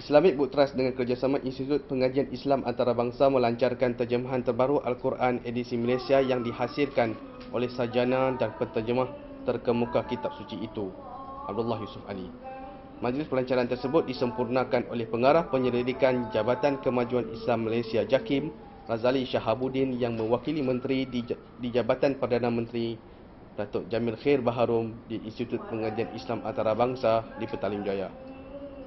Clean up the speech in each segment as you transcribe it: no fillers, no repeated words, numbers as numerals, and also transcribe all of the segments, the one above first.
Islamic Book Trust dengan kerjasama Institut Pengajian Islam Antarabangsa melancarkan terjemahan terbaru Al-Quran edisi Malaysia yang dihasilkan oleh sarjana dan penterjemah terkemuka kitab suci itu, Abdullah Yusuf Ali. Majlis pelancaran tersebut disempurnakan oleh Pengarah Penyelidikan Jabatan Kemajuan Islam Malaysia JAKIM, Razali Shahabuddin, yang mewakili Menteri di Jabatan Perdana Menteri, Datuk Jamil Khair Baharom, di Institut Pengajian Islam Antarabangsa di Petaling Jaya.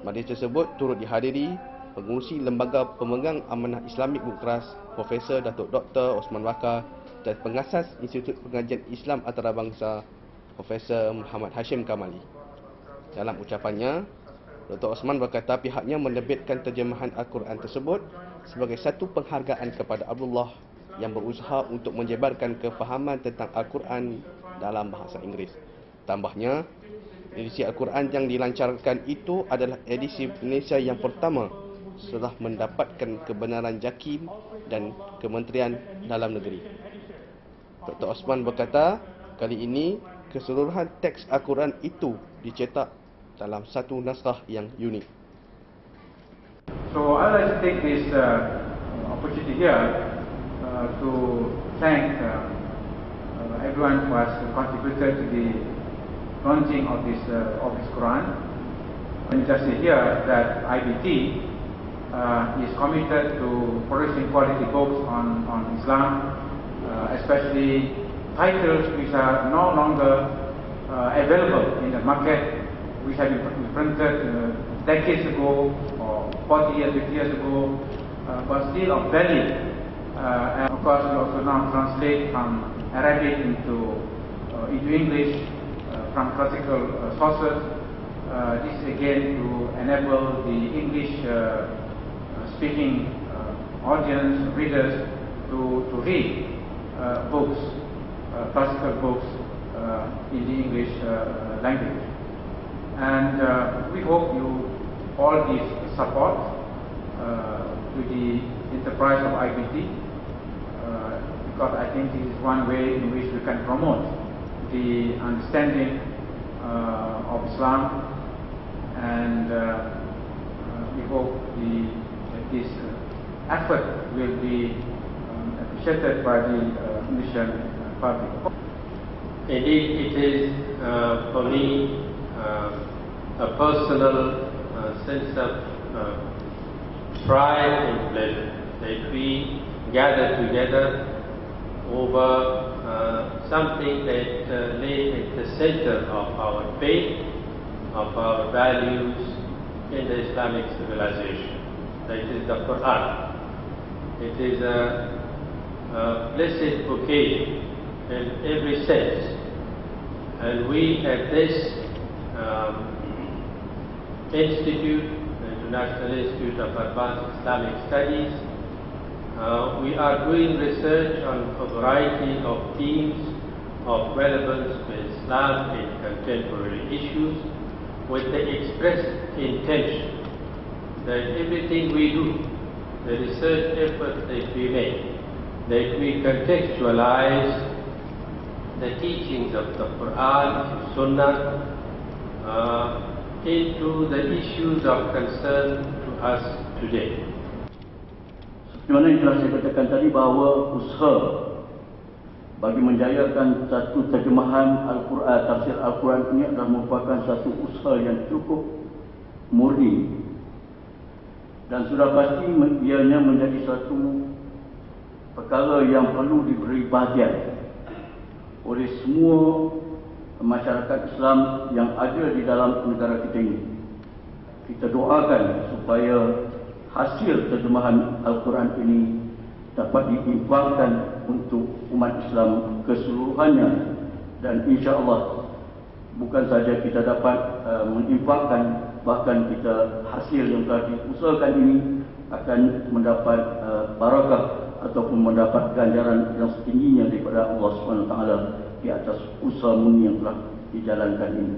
Majlis tersebut turut dihadiri pengurusi Lembaga Pemegang Amanah Islamic Book Trust, Profesor Datuk Dr. Osman Bakar, dan pengasas Institut Pengajian Islam Antarabangsa, Profesor Muhammad Hashim Kamali. Dalam ucapannya, Dr. Osman berkata pihaknya menerbitkan terjemahan Al-Quran tersebut sebagai satu penghargaan kepada Abdullah yang berusaha untuk menyebarkan kefahaman tentang Al-Quran dalam bahasa Inggeris. Tambahnya, edisi Al-Quran yang dilancarkan itu adalah edisi Malaysia yang pertama setelah mendapatkan kebenaran JAKIM dan Kementerian Dalam Negeri. Dr. Osman berkata, kali ini keseluruhan teks Al-Quran itu dicetak dalam satu naskah yang unik. So I'd like to take this opportunity here to thank everyone who has contributed to the launching of this Quran. And just here that IBT is committed to producing quality books on Islam, especially titles which are no longer available in the market, which have been printed decades ago or 40 years, 50 years ago, but still of value. And of course, we also now translate from Arabic into English, from classical sources. This again to enable the English speaking audience, readers to read books, classical books in the English language. And we hope you all give support to the enterprise of IBT, because I think this is one way in which we can promote the understanding of Islam, and we hope that this effort will be appreciated by the Malaysian public. Indeed, it is for me a personal sense of pride and pleasure that we gather together over something that lay at the center of our faith, of our values in the Islamic civilization. That is the Quran. It is a blessed occasion in every sense, and we at this institute, the International Institute of Advanced Islamic Studies, we are doing research on a variety of themes of relevance to Islam and contemporary issues, with the express intention that everything we do, the research effort that we make, that we contextualize the teachings of the Quran, Sunnah, into the issues of concern to us today. Sebenarnya yang telah saya katakan tadi bahawa usaha bagi menjayakan satu terjemahan Al-Quran, tafsir Al-Quran ini adalah merupakan satu usaha yang cukup murni, dan sudah pasti ianya menjadi satu perkara yang perlu diberi perhatian oleh semua masyarakat Islam yang ada di dalam negara kita ini. Kita doakan supaya hasil terjemahan Al-Quran ini dapat diinfakkan untuk umat Islam keseluruhannya, dan insya-Allah bukan saja kita dapat menginfakkan, bahkan kita hasil yang telah diusahakan ini akan mendapat barakah ataupun mendapat ganjaran yang setingginya daripada Allah SWT di atas usaha murni yang telah dijalankan ini.